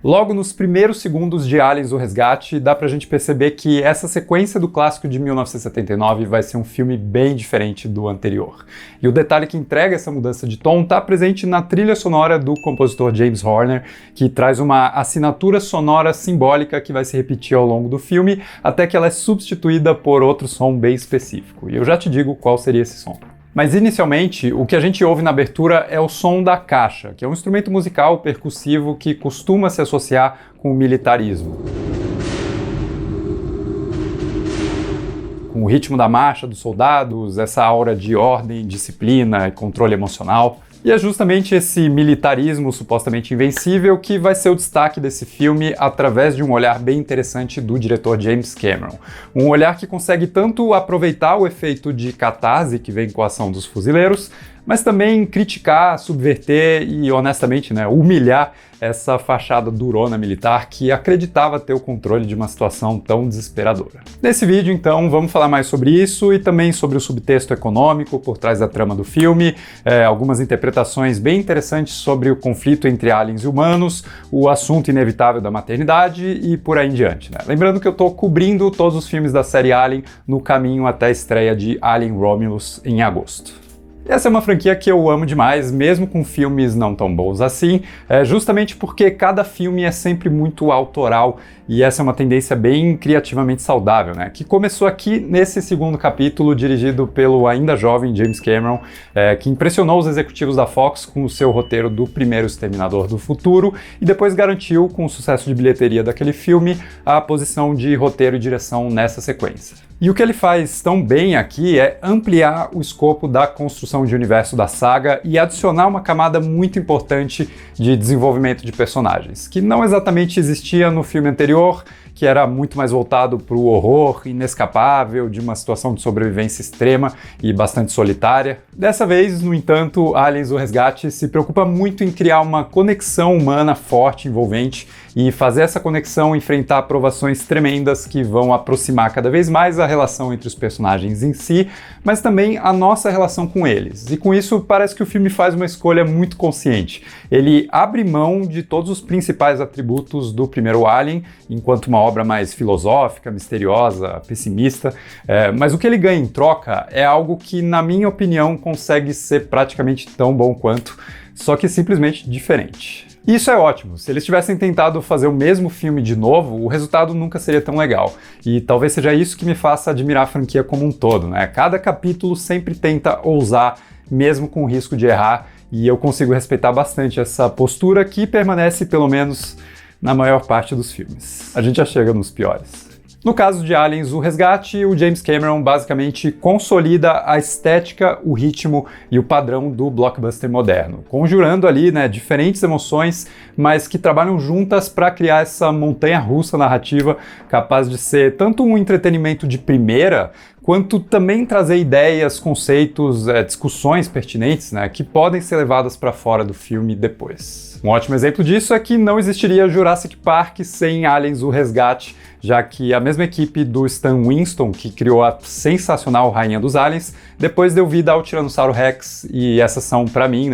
Logo nos primeiros segundos de Aliens: O Resgate, dá pra gente perceber que essa sequência do clássico de 1979 vai ser um filme bem diferente do anterior. E o detalhe que entrega essa mudança de tom está presente na trilha sonora do compositor James Horner, que traz uma assinatura sonora simbólica que vai se repetir ao longo do filme, até que ela é substituída por outro som bem específico. E eu já te digo qual seria esse som. Mas inicialmente, o que a gente ouve na abertura é o som da caixa, que é um instrumento musical percussivo que costuma se associar com o militarismo. Com o ritmo da marcha dos soldados, essa aura de ordem, disciplina e controle emocional. E é justamente esse militarismo supostamente invencível que vai ser o destaque desse filme através de um olhar bem interessante do diretor James Cameron. Um olhar que consegue tanto aproveitar o efeito de catarse que vem com a ação dos fuzileiros, mas também criticar, subverter e, honestamente, humilhar essa fachada durona militar que acreditava ter o controle de uma situação tão desesperadora. Nesse vídeo, então, vamos falar mais sobre isso e também sobre o subtexto econômico por trás da trama do filme, algumas interpretações bem interessantes sobre o conflito entre aliens e humanos, o assunto inevitável da maternidade e por aí em diante. Lembrando que eu estou cobrindo todos os filmes da série Alien no caminho até a estreia de Alien Romulus em agosto. Essa é uma franquia que eu amo demais, mesmo com filmes não tão bons assim, justamente porque cada filme é sempre muito autoral e essa é uma tendência bem criativamente saudável, que começou aqui nesse segundo capítulo, dirigido pelo ainda jovem James Cameron, que impressionou os executivos da Fox com o seu roteiro do primeiro Exterminador do Futuro e depois garantiu, com o sucesso de bilheteria daquele filme, a posição de roteiro e direção nessa sequência. E o que ele faz tão bem aqui é ampliar o escopo da construção de universo da saga e adicionar uma camada muito importante de desenvolvimento de personagens, que não exatamente existia no filme anterior, que era muito mais voltado para o horror inescapável de uma situação de sobrevivência extrema e bastante solitária. Dessa vez, no entanto, Aliens: O Resgate se preocupa muito em criar uma conexão humana forte, envolvente, e fazer essa conexão enfrentar provações tremendas que vão aproximar cada vez mais a relação entre os personagens em si, mas também a nossa relação com eles. E com isso, parece que o filme faz uma escolha muito consciente. Ele abre mão de todos os principais atributos do primeiro Alien, enquanto uma obra mais filosófica, misteriosa, pessimista, mas o que ele ganha em troca é algo que, na minha opinião, consegue ser praticamente tão bom quanto, só que simplesmente diferente. E isso é ótimo. Se eles tivessem tentado fazer o mesmo filme de novo, o resultado nunca seria tão legal. E talvez seja isso que me faça admirar a franquia como um todo, Cada capítulo sempre tenta ousar, mesmo com o risco de errar, e eu consigo respeitar bastante essa postura que permanece, pelo menos, na maior parte dos filmes. A gente já chega nos piores. No caso de Aliens: O Resgate, o James Cameron basicamente consolida a estética, o ritmo e o padrão do blockbuster moderno, conjurando ali, diferentes emoções, mas que trabalham juntas para criar essa montanha-russa narrativa capaz de ser tanto um entretenimento de primeira, quanto também trazer ideias, conceitos, discussões pertinentes, que podem ser levadas para fora do filme depois. Um ótimo exemplo disso é que não existiria Jurassic Park sem Aliens: O Resgate, já que a mesma equipe do Stan Winston, que criou a sensacional Rainha dos Aliens, depois deu vida ao Tiranossauro Rex, e essas são, para mim,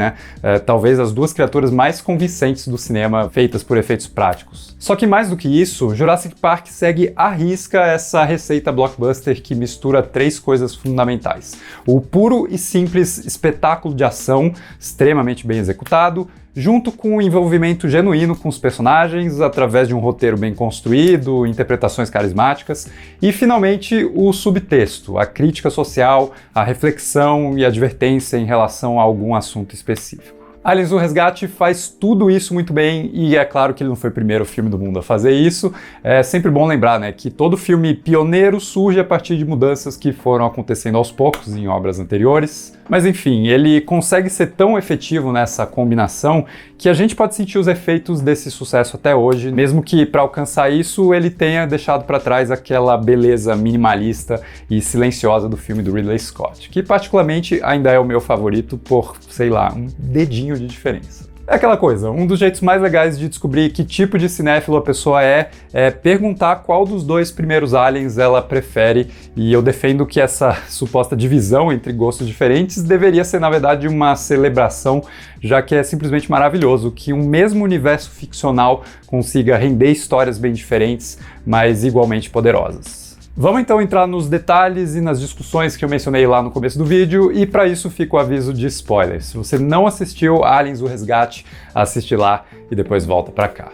talvez as duas criaturas mais convincentes do cinema feitas por efeitos práticos. Só que mais do que isso, Jurassic Park segue à risca essa receita blockbuster que mistura três coisas fundamentais: o puro e simples espetáculo de ação, extremamente bem executado, junto com o envolvimento genuíno com os personagens, através de um roteiro bem construído, interpretações carismáticas, e finalmente o subtexto, a crítica social, a reflexão e a advertência em relação a algum assunto específico. Aliens: O Resgate faz tudo isso muito bem, e é claro que ele não foi o primeiro filme do mundo a fazer isso. É sempre bom lembrar, que todo filme pioneiro surge a partir de mudanças que foram acontecendo aos poucos em obras anteriores. Mas enfim, ele consegue ser tão efetivo nessa combinação que a gente pode sentir os efeitos desse sucesso até hoje, mesmo que para alcançar isso ele tenha deixado para trás aquela beleza minimalista e silenciosa do filme do Ridley Scott, que particularmente ainda é o meu favorito por, sei lá, um dedinho de diferença. É aquela coisa, um dos jeitos mais legais de descobrir que tipo de cinéfilo a pessoa é perguntar qual dos dois primeiros Aliens ela prefere, e eu defendo que essa suposta divisão entre gostos diferentes deveria ser, na verdade, uma celebração, já que é simplesmente maravilhoso que um mesmo universo ficcional consiga render histórias bem diferentes, mas igualmente poderosas. Vamos então entrar nos detalhes e nas discussões que eu mencionei lá no começo do vídeo, e para isso fica o aviso de spoilers. Se você não assistiu Aliens: O Resgate, assiste lá e depois volta para cá.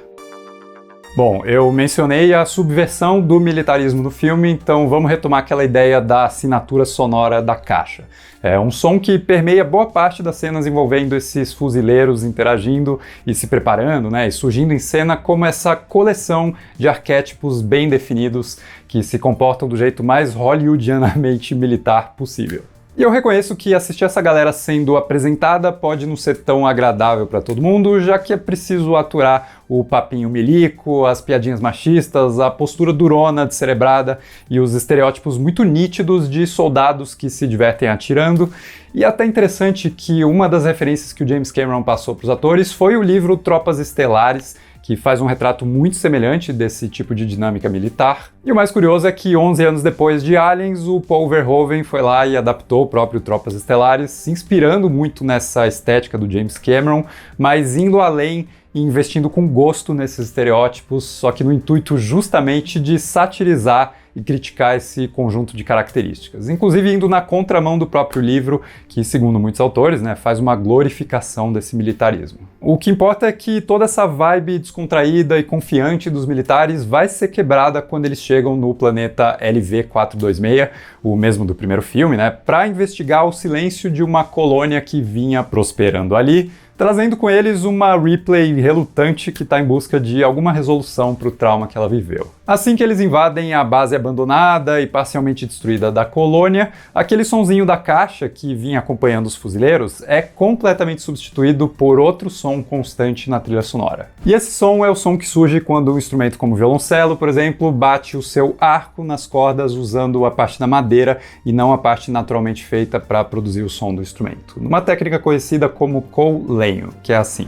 Bom, eu mencionei a subversão do militarismo no filme, então vamos retomar aquela ideia da assinatura sonora da caixa. É um som que permeia boa parte das cenas envolvendo esses fuzileiros interagindo e se preparando, né, e surgindo em cena como essa coleção de arquétipos bem definidos que se comportam do jeito mais hollywoodianamente militar possível. E eu reconheço que assistir essa galera sendo apresentada pode não ser tão agradável para todo mundo, já que é preciso aturar o papinho milico, as piadinhas machistas, a postura durona, descerebrada e os estereótipos muito nítidos de soldados que se divertem atirando. E é até interessante que uma das referências que o James Cameron passou para os atores foi o livro Tropas Estelares, que faz um retrato muito semelhante desse tipo de dinâmica militar. E o mais curioso é que 11 anos depois de Aliens, o Paul Verhoeven foi lá e adaptou o próprio Tropas Estelares, se inspirando muito nessa estética do James Cameron, mas indo além e investindo com gosto nesses estereótipos, só que no intuito justamente de satirizar e criticar esse conjunto de características, inclusive indo na contramão do próprio livro, que, segundo muitos autores, né, faz uma glorificação desse militarismo. O que importa é que toda essa vibe descontraída e confiante dos militares vai ser quebrada quando eles chegam no planeta LV-426, o mesmo do primeiro filme, né, para investigar o silêncio de uma colônia que vinha prosperando ali, trazendo com eles uma Ripley relutante que está em busca de alguma resolução para o trauma que ela viveu. Assim que eles invadem a base abandonada e parcialmente destruída da colônia, aquele sonzinho da caixa que vinha acompanhando os fuzileiros é completamente substituído por outro som constante na trilha sonora. E esse som é o som que surge quando um instrumento como o violoncelo, por exemplo, bate o seu arco nas cordas usando a parte da madeira e não a parte naturalmente feita para produzir o som do instrumento, numa técnica conhecida como col-lenho, que é assim.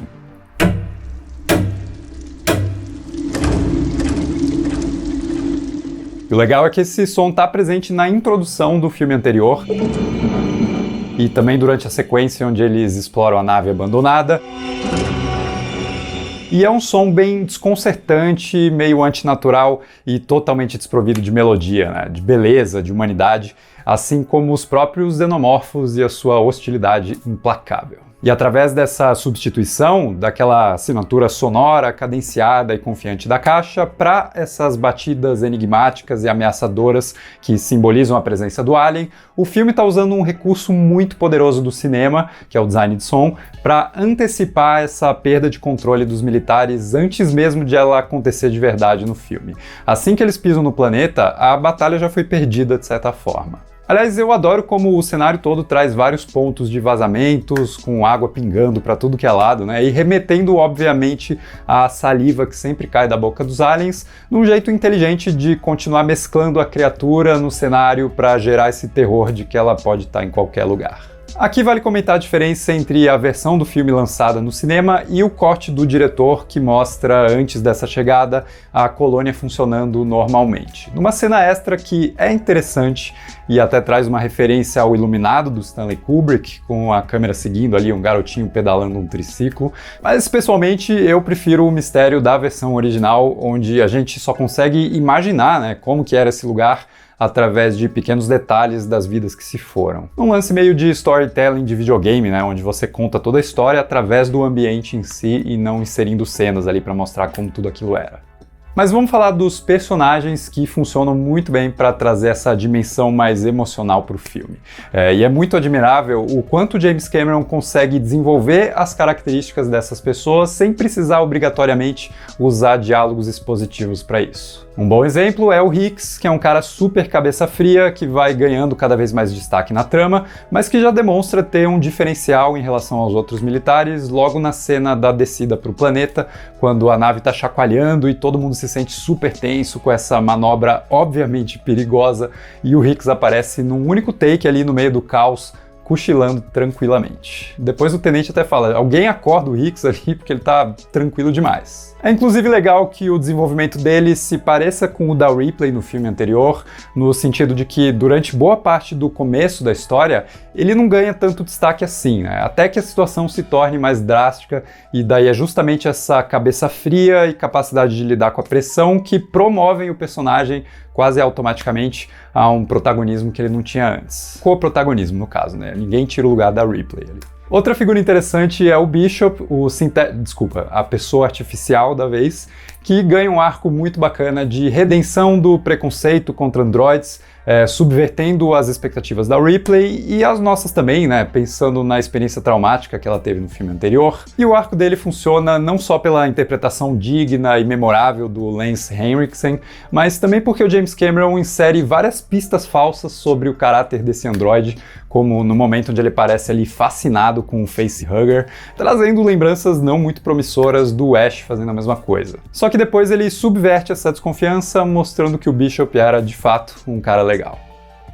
E o legal é que esse som está presente na introdução do filme anterior e também durante a sequência onde eles exploram a nave abandonada. E é um som bem desconcertante, meio antinatural e totalmente desprovido de melodia, né? De beleza, de humanidade, assim como os próprios xenomorfos e a sua hostilidade implacável. E através dessa substituição, daquela assinatura sonora, cadenciada e confiante da caixa, para essas batidas enigmáticas e ameaçadoras que simbolizam a presença do alien, o filme está usando um recurso muito poderoso do cinema, que é o design de som, para antecipar essa perda de controle dos militares antes mesmo de ela acontecer de verdade no filme. Assim que eles pisam no planeta, a batalha já foi perdida de certa forma. Aliás, eu adoro como o cenário todo traz vários pontos de vazamentos, com água pingando para tudo que é lado, né? E remetendo, obviamente, à saliva que sempre cai da boca dos aliens, num jeito inteligente de continuar mesclando a criatura no cenário para gerar esse terror de que ela pode estar em qualquer lugar. Aqui vale comentar a diferença entre a versão do filme lançada no cinema e o corte do diretor que mostra, antes dessa chegada, a colônia funcionando normalmente. Numa cena extra que é interessante e até traz uma referência ao Iluminado do Stanley Kubrick, com a câmera seguindo ali um garotinho pedalando um triciclo, mas pessoalmente eu prefiro o mistério da versão original, onde a gente só consegue imaginar, né, como que era esse lugar através de pequenos detalhes das vidas que se foram. Um lance meio de storytelling de videogame, né, onde você conta toda a história através do ambiente em si e não inserindo cenas ali para mostrar como tudo aquilo era. Mas vamos falar dos personagens que funcionam muito bem para trazer essa dimensão mais emocional para o filme. E é muito admirável o quanto James Cameron consegue desenvolver as características dessas pessoas sem precisar obrigatoriamente usar diálogos expositivos para isso. Um bom exemplo é o Hicks, que é um cara super cabeça fria, que vai ganhando cada vez mais destaque na trama, mas que já demonstra ter um diferencial em relação aos outros militares logo na cena da descida para o planeta, quando a nave está chacoalhando e todo mundo se sente super tenso com essa manobra obviamente perigosa, e o Hicks aparece num único take ali no meio do caos, cochilando tranquilamente. Depois o tenente até fala, alguém acorda o Hicks ali porque ele tá tranquilo demais. É inclusive legal que o desenvolvimento dele se pareça com o da Ripley no filme anterior, no sentido de que durante boa parte do começo da história, ele não ganha tanto destaque assim, né? Até que a situação se torne mais drástica, e daí é justamente essa cabeça fria e capacidade de lidar com a pressão que promovem o personagem quase automaticamente a um protagonismo que ele não tinha antes. Co-protagonismo, no caso, né? Ninguém tira o lugar da Ripley ali. Outra figura interessante é o Bishop, a pessoa artificial da vez, que ganha um arco muito bacana de redenção do preconceito contra androides, subvertendo as expectativas da Ripley e as nossas também, né, pensando na experiência traumática que ela teve no filme anterior. E o arco dele funciona não só pela interpretação digna e memorável do Lance Henriksen, mas também porque o James Cameron insere várias pistas falsas sobre o caráter desse androide, como no momento onde ele parece ali fascinado com o facehugger, trazendo lembranças não muito promissoras do Ash fazendo a mesma coisa. Só que depois ele subverte essa desconfiança, mostrando que o Bishop era de fato um cara legal.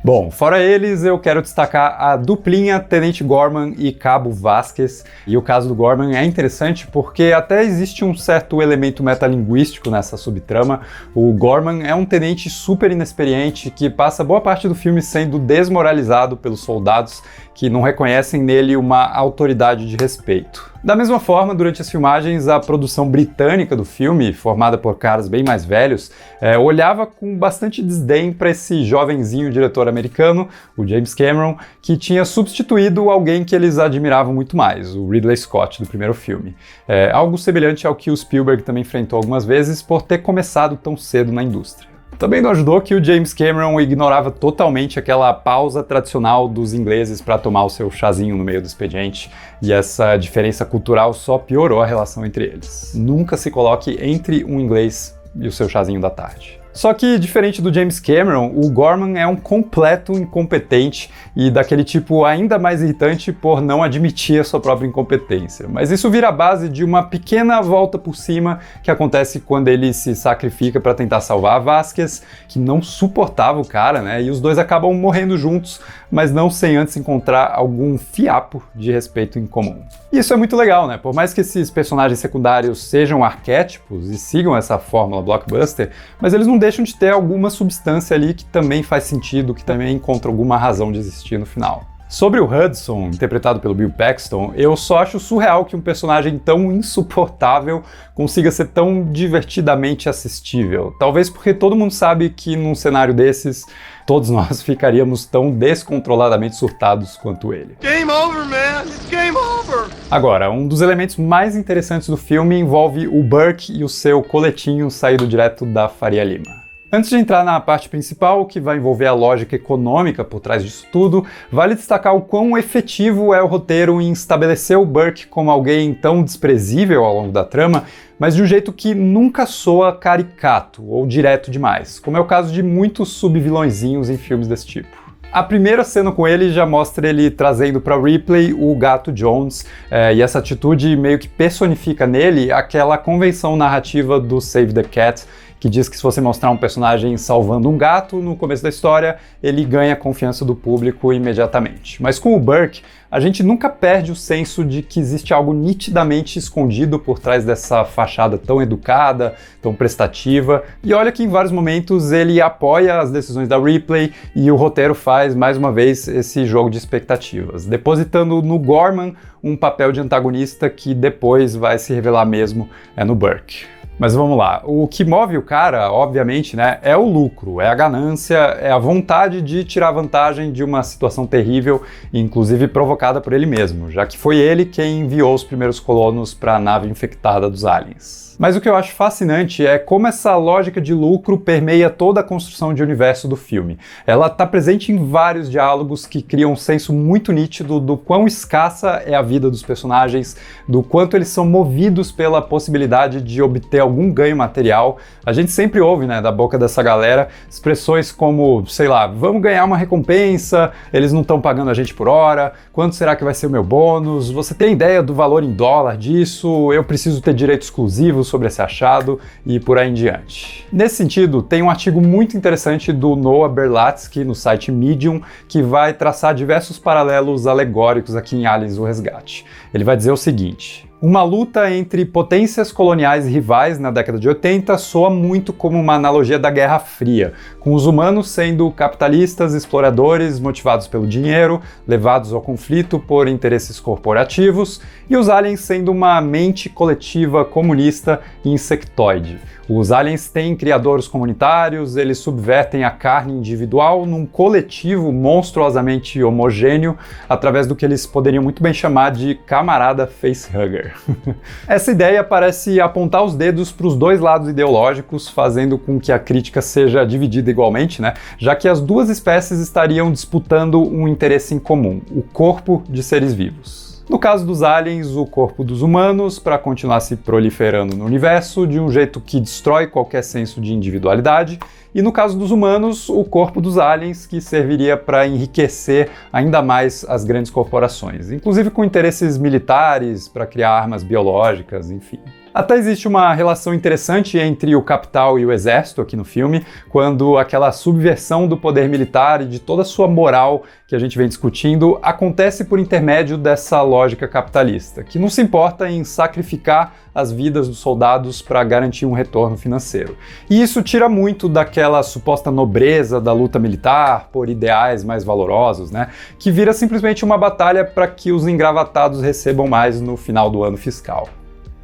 Bom, fora eles, eu quero destacar a duplinha Tenente Gorman e Cabo Vasquez. E o caso do Gorman é interessante porque até existe um certo elemento metalinguístico nessa subtrama. O Gorman é um tenente super inexperiente que passa boa parte do filme sendo desmoralizado pelos soldados que não reconhecem nele uma autoridade de respeito. Da mesma forma, durante as filmagens, a produção britânica do filme, formada por caras bem mais velhos, olhava com bastante desdém para esse jovenzinho diretor americano, o James Cameron, que tinha substituído alguém que eles admiravam muito mais, o Ridley Scott, do primeiro filme. Algo semelhante ao que o Spielberg também enfrentou algumas vezes por ter começado tão cedo na indústria. Também não ajudou que o James Cameron ignorava totalmente aquela pausa tradicional dos ingleses para tomar o seu chazinho no meio do expediente, e essa diferença cultural só piorou a relação entre eles. Nunca se coloque entre um inglês e o seu chazinho da tarde. Só que, diferente do James Cameron, o Gorman é um completo incompetente e daquele tipo ainda mais irritante por não admitir a sua própria incompetência. Mas isso vira a base de uma pequena volta por cima que acontece quando ele se sacrifica para tentar salvar a Vasquez, que não suportava o cara, né? E os dois acabam morrendo juntos, mas não sem antes encontrar algum fiapo de respeito em comum. E isso é muito legal, né? Por mais que esses personagens secundários sejam arquétipos e sigam essa fórmula blockbuster, mas eles não deixam de ter alguma substância ali que também faz sentido, que também encontra alguma razão de existir no final. Sobre o Hudson, interpretado pelo Bill Paxton, eu só acho surreal que um personagem tão insuportável consiga ser tão divertidamente assistível. Talvez porque todo mundo sabe que num cenário desses, todos nós ficaríamos tão descontroladamente surtados quanto ele. Game over, man! It's game over! Agora, um dos elementos mais interessantes do filme envolve o Burke e o seu coletinho saído direto da Faria Lima. Antes de entrar na parte principal, que vai envolver a lógica econômica por trás disso tudo, vale destacar o quão efetivo é o roteiro em estabelecer o Burke como alguém tão desprezível ao longo da trama, mas de um jeito que nunca soa caricato ou direto demais, como é o caso de muitos subvilõezinhos em filmes desse tipo. A primeira cena com ele já mostra ele trazendo para Ripley o gato Jones, e essa atitude meio que personifica nele aquela convenção narrativa do Save the Cat, que diz que se você mostrar um personagem salvando um gato no começo da história, ele ganha a confiança do público imediatamente. Mas com o Burke, a gente nunca perde o senso de que existe algo nitidamente escondido por trás dessa fachada tão educada, tão prestativa, e olha que em vários momentos ele apoia as decisões da Ripley e o roteiro faz, mais uma vez, esse jogo de expectativas, depositando no Gorman um papel de antagonista que depois vai se revelar mesmo no Burke. Mas vamos lá, o que move o cara, obviamente, né, é o lucro, é a ganância, é a vontade de tirar vantagem de uma situação terrível, inclusive provocada por ele mesmo, já que foi ele quem enviou os primeiros colonos para a nave infectada dos aliens. Mas o que eu acho fascinante é como essa lógica de lucro permeia toda a construção de universo do filme. Ela está presente em vários diálogos que criam um senso muito nítido do quão escassa é a vida dos personagens, do quanto eles são movidos pela possibilidade de obter algum ganho material. A gente sempre ouve, né, da boca dessa galera, expressões como, sei lá, vamos ganhar uma recompensa, eles não estão pagando a gente por hora, quanto será que vai ser o meu bônus? Você tem ideia do valor em dólar disso? Eu preciso ter direito exclusivo sobre esse achado e por aí em diante. Nesse sentido, tem um artigo muito interessante do Noah Berlatsky no site Medium que vai traçar diversos paralelos alegóricos aqui em Aliens: O Resgate. Ele vai dizer o seguinte: uma luta entre potências coloniais rivais na década de 80 soa muito como uma analogia da Guerra Fria, com os humanos sendo capitalistas, exploradores motivados pelo dinheiro, levados ao conflito por interesses corporativos, e os aliens sendo uma mente coletiva comunista e insectoide. Os aliens têm criadouros comunitários, eles subvertem a carne individual num coletivo monstruosamente homogêneo através do que eles poderiam muito bem chamar de camarada facehugger. Essa ideia parece apontar os dedos para os dois lados ideológicos, fazendo com que a crítica seja dividida igualmente, né? Já que as duas espécies estariam disputando um interesse em comum, o corpo de seres vivos. No caso dos aliens, o corpo dos humanos, para continuar se proliferando no universo de um jeito que destrói qualquer senso de individualidade, e no caso dos humanos, o corpo dos aliens, que serviria para enriquecer ainda mais as grandes corporações, inclusive com interesses militares, para criar armas biológicas, enfim. Até existe uma relação interessante entre o capital e o exército aqui no filme, quando aquela subversão do poder militar e de toda a sua moral que a gente vem discutindo acontece por intermédio dessa lógica capitalista, que não se importa em sacrificar as vidas dos soldados para garantir um retorno financeiro. E isso tira muito daquela suposta nobreza da luta militar por ideais mais valorosos, né? Que vira simplesmente uma batalha para que os engravatados recebam mais no final do ano fiscal.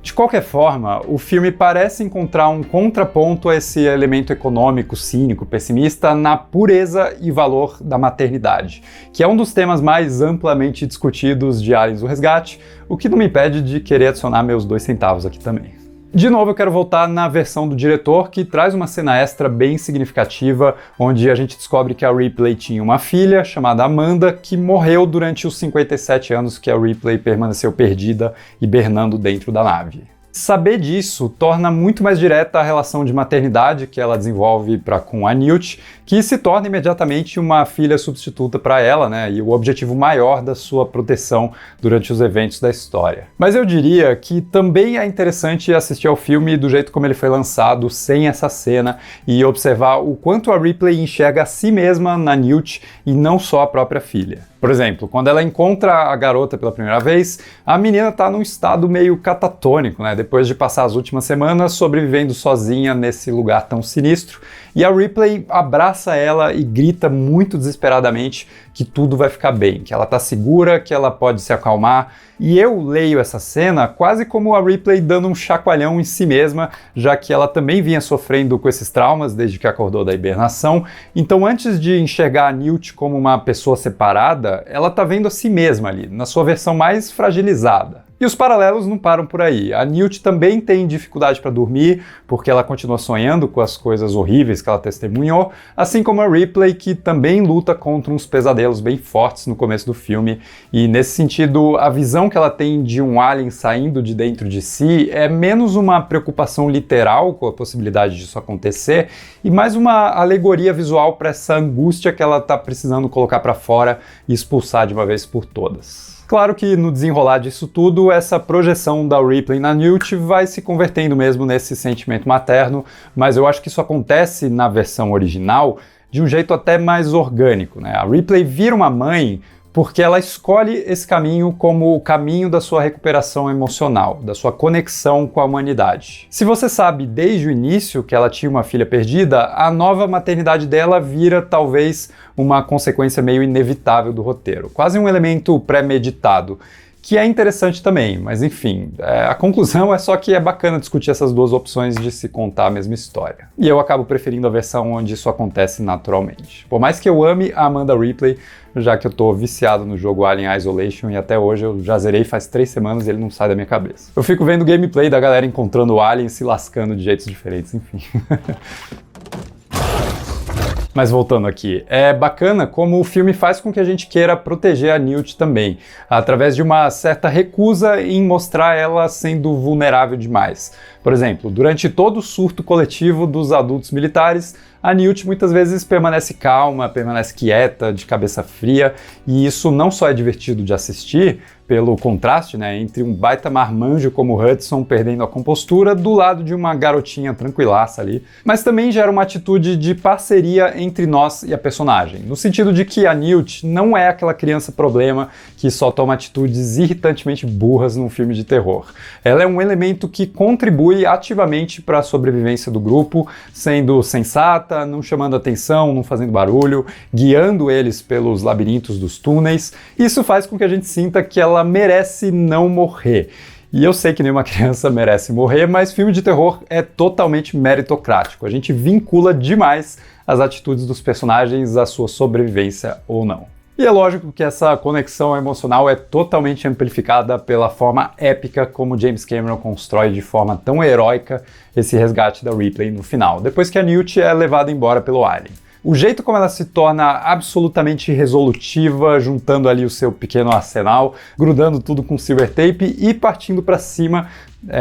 De qualquer forma, o filme parece encontrar um contraponto a esse elemento econômico, cínico, pessimista na pureza e valor da maternidade, que é um dos temas mais amplamente discutidos de Aliens: O Resgate, o que não me impede de querer adicionar meus 2 centavos aqui também. De novo, eu quero voltar na versão do diretor, que traz uma cena extra bem significativa, onde a gente descobre que a Ripley tinha uma filha, chamada Amanda, que morreu durante os 57 anos que a Ripley permaneceu perdida, hibernando dentro da nave. Saber disso torna muito mais direta a relação de maternidade que ela desenvolve com a Newt, que se torna imediatamente uma filha substituta para ela, né, e o objetivo maior da sua proteção durante os eventos da história. Mas eu diria que também é interessante assistir ao filme do jeito como ele foi lançado, sem essa cena, e observar o quanto a Ripley enxerga a si mesma na Newt e não só a própria filha. Por exemplo, quando ela encontra a garota pela primeira vez, a menina está num estado meio catatônico, né? Depois de passar as últimas semanas sobrevivendo sozinha nesse lugar tão sinistro, e a Ripley abraça ela e grita muito desesperadamente que tudo vai ficar bem, que ela está segura, que ela pode se acalmar. E eu leio essa cena quase como a Ripley dando um chacoalhão em si mesma, já que ela também vinha sofrendo com esses traumas desde que acordou da hibernação. Então, antes de enxergar a Newt como uma pessoa separada, ela tá vendo a si mesma ali, na sua versão mais fragilizada. E os paralelos não param por aí. A Newt também tem dificuldade para dormir, porque ela continua sonhando com as coisas horríveis que ela testemunhou, assim como a Ripley, que também luta contra uns pesadelos bem fortes no começo do filme. E nesse sentido, a visão que ela tem de um alien saindo de dentro de si é menos uma preocupação literal com a possibilidade disso acontecer e mais uma alegoria visual para essa angústia que ela está precisando colocar para fora e expulsar de uma vez por todas. Claro que no desenrolar disso tudo, essa projeção da Ripley na Newt vai se convertendo mesmo nesse sentimento materno, mas eu acho que isso acontece na versão original de um jeito até mais orgânico, né? A Ripley vira uma mãe porque ela escolhe esse caminho como o caminho da sua recuperação emocional, da sua conexão com a humanidade. Se você sabe desde o início que ela tinha uma filha perdida, a nova maternidade dela vira talvez uma consequência meio inevitável do roteiro, quase um elemento pré-meditado, que é interessante também, mas enfim, a conclusão é só que é bacana discutir essas duas opções de se contar a mesma história. E eu acabo preferindo a versão onde isso acontece naturalmente. Por mais que eu ame a Amanda Ripley, já que eu tô viciado no jogo Alien Isolation e até hoje eu já zerei faz 3 semanas e ele não sai da minha cabeça. Eu fico vendo gameplay da galera encontrando o Alien e se lascando de jeitos diferentes, enfim. Mas voltando aqui, é bacana como o filme faz com que a gente queira proteger a Newt também, através de uma certa recusa em mostrar ela sendo vulnerável demais. Por exemplo, durante todo o surto coletivo dos adultos militares, a Newt muitas vezes permanece calma, permanece quieta, de cabeça fria, e isso não só é divertido de assistir, pelo contraste, né, entre um baita marmanjo como Hudson perdendo a compostura do lado de uma garotinha tranquilaça ali, mas também gera uma atitude de parceria entre nós e a personagem, no sentido de que a Newt não é aquela criança problema que só toma atitudes irritantemente burras num filme de terror. Ela é um elemento que contribui ativamente para a sobrevivência do grupo, sendo sensata, não chamando atenção, não fazendo barulho, guiando eles pelos labirintos dos túneis. Isso faz com que a gente sinta que ela merece não morrer. E eu sei que nenhuma criança merece morrer, mas filme de terror é totalmente meritocrático. A gente vincula demais as atitudes dos personagens à sua sobrevivência ou não. E é lógico que essa conexão emocional é totalmente amplificada pela forma épica como James Cameron constrói de forma tão heróica esse resgate da Ripley no final, depois que a Newt é levada embora pelo Alien. O jeito como ela se torna absolutamente resolutiva, juntando ali o seu pequeno arsenal, grudando tudo com silver tape e partindo para cima,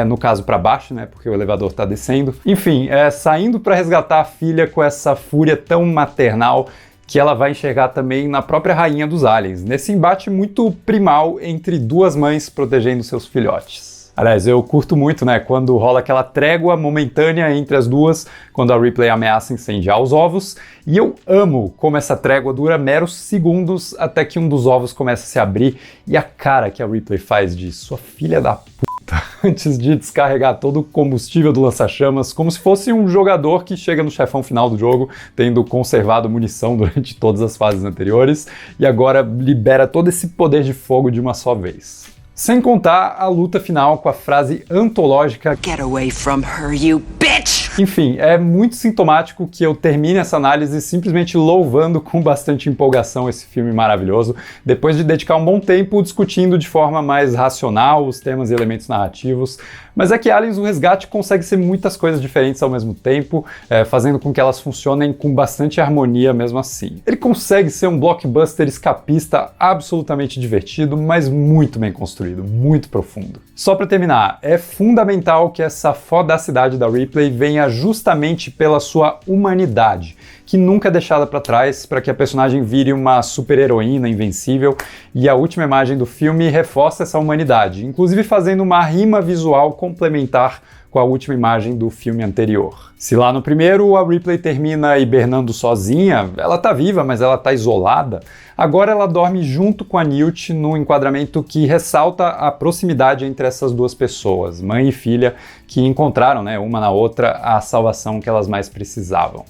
no caso para baixo, né, porque o elevador está descendo. Enfim, saindo para resgatar a filha com essa fúria tão maternal que ela vai enxergar também na própria rainha dos aliens, nesse embate muito primal entre duas mães protegendo seus filhotes. Aliás, eu curto muito, né, quando rola aquela trégua momentânea entre as duas, quando a Ripley ameaça incendiar os ovos, e eu amo como essa trégua dura meros segundos até que um dos ovos começa a se abrir, e a cara que a Ripley faz de sua filha da puta, antes de descarregar todo o combustível do lança-chamas, como se fosse um jogador que chega no chefão final do jogo, tendo conservado munição durante todas as fases anteriores, e agora libera todo esse poder de fogo de uma só vez. Sem contar a luta final com a frase antológica "Get away from her, you bitch!". Enfim, é muito sintomático que eu termine essa análise simplesmente louvando com bastante empolgação esse filme maravilhoso, depois de dedicar um bom tempo discutindo de forma mais racional os temas e elementos narrativos. Mas é que Aliens: O Resgate consegue ser muitas coisas diferentes ao mesmo tempo, fazendo com que elas funcionem com bastante harmonia mesmo assim. Ele consegue ser um blockbuster escapista absolutamente divertido, mas muito bem construído, muito profundo. Só para terminar, é fundamental que essa fodacidade da Ripley venha justamente pela sua humanidade, que nunca é deixada para trás para que a personagem vire uma super-heroína invencível, e a última imagem do filme reforça essa humanidade, inclusive fazendo uma rima visual complementar com a última imagem do filme anterior. Se lá no primeiro a Ripley termina hibernando sozinha, ela tá viva, mas ela tá isolada, agora ela dorme junto com a Newt num enquadramento que ressalta a proximidade entre essas duas pessoas, mãe e filha, que encontraram, né, uma na outra, a salvação que elas mais precisavam.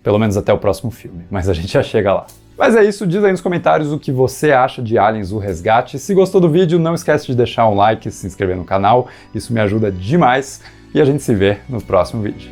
Pelo menos até o próximo filme, mas a gente já chega lá. Mas é isso, diz aí nos comentários o que você acha de Aliens: O Resgate. Se gostou do vídeo, não esquece de deixar um like e se inscrever no canal, isso me ajuda demais. E a gente se vê no próximo vídeo.